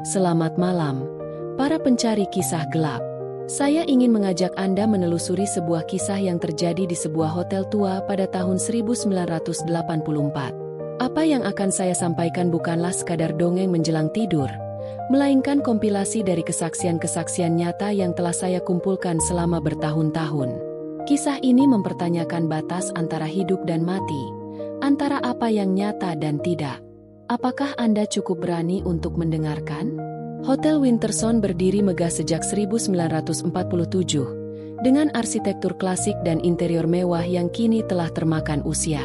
Selamat malam, para pencari kisah gelap. Saya ingin mengajak Anda menelusuri sebuah kisah yang terjadi di sebuah hotel tua pada tahun 1984. Apa yang akan saya sampaikan bukanlah sekadar dongeng menjelang tidur, melainkan kompilasi dari kesaksian-kesaksian nyata yang telah saya kumpulkan selama bertahun-tahun. Kisah ini mempertanyakan batas antara hidup dan mati, antara apa yang nyata dan tidak. Apakah Anda cukup berani untuk mendengarkan? Hotel Winterson berdiri megah sejak 1947, dengan arsitektur klasik dan interior mewah yang kini telah termakan usia.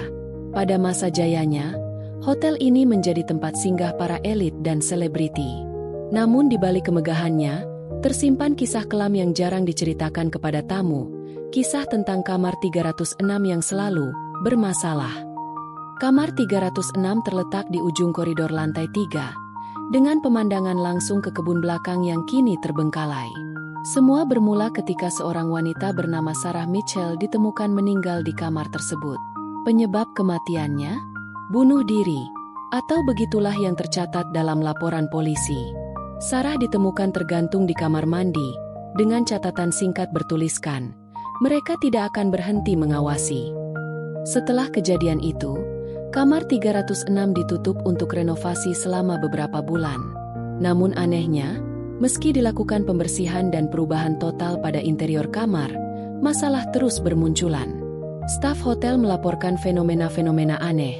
Pada masa jayanya, hotel ini menjadi tempat singgah para elit dan selebriti. Namun di balik kemegahannya, tersimpan kisah kelam yang jarang diceritakan kepada tamu, kisah tentang kamar 306 yang selalu bermasalah. Kamar 306 terletak di ujung koridor lantai 3, dengan pemandangan langsung ke kebun belakang yang kini terbengkalai. Semua bermula ketika seorang wanita bernama Sarah Mitchell ditemukan meninggal di kamar tersebut. Penyebab kematiannya? Bunuh diri, atau begitulah yang tercatat dalam laporan polisi. Sarah ditemukan tergantung di kamar mandi, dengan catatan singkat bertuliskan, "Mereka tidak akan berhenti mengawasi." Setelah kejadian itu, kamar 306 ditutup untuk renovasi selama beberapa bulan. Namun anehnya, meski dilakukan pembersihan dan perubahan total pada interior kamar, masalah terus bermunculan. Staf hotel melaporkan fenomena-fenomena aneh,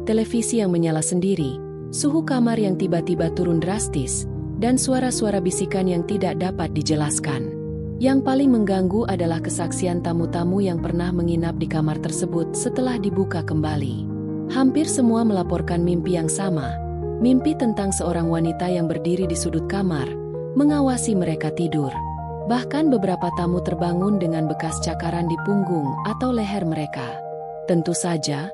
televisi yang menyala sendiri, suhu kamar yang tiba-tiba turun drastis, dan suara-suara bisikan yang tidak dapat dijelaskan. Yang paling mengganggu adalah kesaksian tamu-tamu yang pernah menginap di kamar tersebut setelah dibuka kembali. Hampir semua melaporkan mimpi yang sama, mimpi tentang seorang wanita yang berdiri di sudut kamar, mengawasi mereka tidur. Bahkan beberapa tamu terbangun dengan bekas cakaran di punggung atau leher mereka. Tentu saja,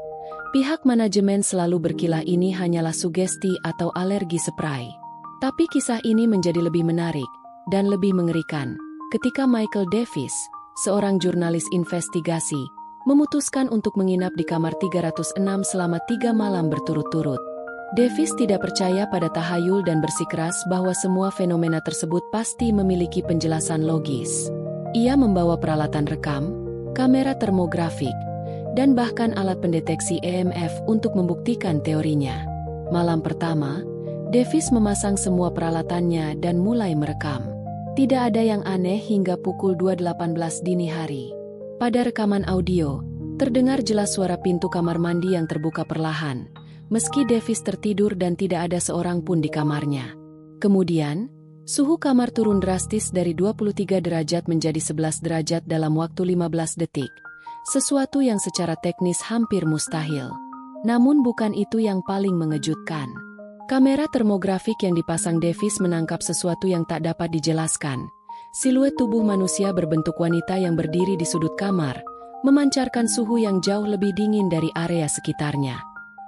pihak manajemen selalu berkilah ini hanyalah sugesti atau alergi spray. Tapi kisah ini menjadi lebih menarik dan lebih mengerikan ketika Michael Davis, seorang jurnalis investigasi, memutuskan untuk menginap di kamar 306 selama 3 malam berturut-turut. Davis tidak percaya pada tahayul dan bersikeras bahwa semua fenomena tersebut pasti memiliki penjelasan logis. Ia membawa peralatan rekam, kamera termografik, dan bahkan alat pendeteksi EMF untuk membuktikan teorinya. Malam pertama, Davis memasang semua peralatannya dan mulai merekam. Tidak ada yang aneh hingga pukul 2.18 dini hari. Pada rekaman audio, terdengar jelas suara pintu kamar mandi yang terbuka perlahan, meski Davis tertidur dan tidak ada seorang pun di kamarnya. Kemudian, suhu kamar turun drastis dari 23 derajat menjadi 11 derajat dalam waktu 15 detik, sesuatu yang secara teknis hampir mustahil. Namun bukan itu yang paling mengejutkan. Kamera termografik yang dipasang Davis menangkap sesuatu yang tak dapat dijelaskan. Siluet tubuh manusia berbentuk wanita yang berdiri di sudut kamar, memancarkan suhu yang jauh lebih dingin dari area sekitarnya.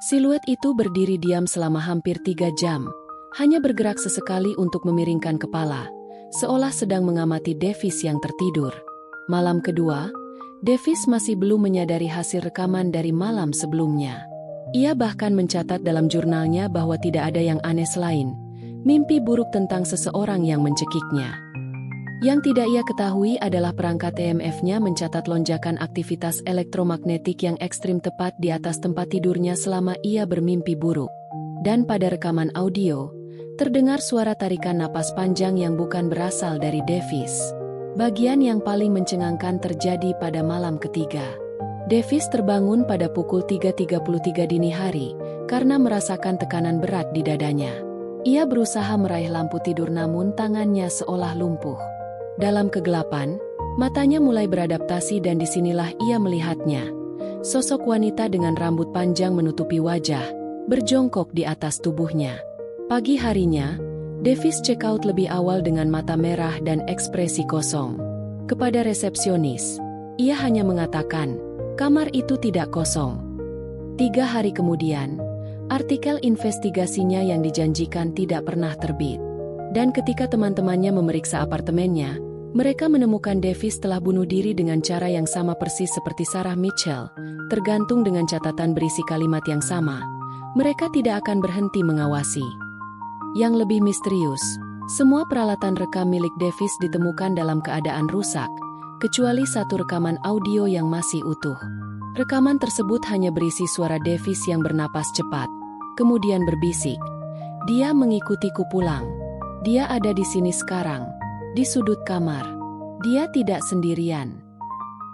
Siluet itu berdiri diam selama hampir 3 jam, hanya bergerak sesekali untuk memiringkan kepala, seolah sedang mengamati Davis yang tertidur. Malam kedua, Davis masih belum menyadari hasil rekaman dari malam sebelumnya. Ia bahkan mencatat dalam jurnalnya bahwa tidak ada yang aneh selain mimpi buruk tentang seseorang yang mencekiknya. Yang tidak ia ketahui adalah perangkat EMF-nya mencatat lonjakan aktivitas elektromagnetik yang ekstrim tepat di atas tempat tidurnya selama ia bermimpi buruk. Dan pada rekaman audio, terdengar suara tarikan napas panjang yang bukan berasal dari Davis. Bagian yang paling mencengangkan terjadi pada malam ketiga. Davis terbangun pada pukul 3.33 dini hari karena merasakan tekanan berat di dadanya. Ia berusaha meraih lampu tidur namun tangannya seolah lumpuh. Dalam kegelapan, matanya mulai beradaptasi dan disinilah ia melihatnya. Sosok wanita dengan rambut panjang menutupi wajah, berjongkok di atas tubuhnya. Pagi harinya, Davis check out lebih awal dengan mata merah dan ekspresi kosong. Kepada resepsionis, ia hanya mengatakan, kamar itu tidak kosong. 3 hari kemudian, artikel investigasinya yang dijanjikan tidak pernah terbit. Dan ketika teman-temannya memeriksa apartemennya, mereka menemukan Davis telah bunuh diri dengan cara yang sama persis seperti Sarah Mitchell, tergantung dengan catatan berisi kalimat yang sama. Mereka tidak akan berhenti mengawasi. Yang lebih misterius, semua peralatan rekam milik Davis ditemukan dalam keadaan rusak, kecuali satu rekaman audio yang masih utuh. Rekaman tersebut hanya berisi suara Davis yang bernapas cepat, kemudian berbisik. Dia mengikutiku pulang. Dia ada di sini sekarang, di sudut kamar. Dia tidak sendirian.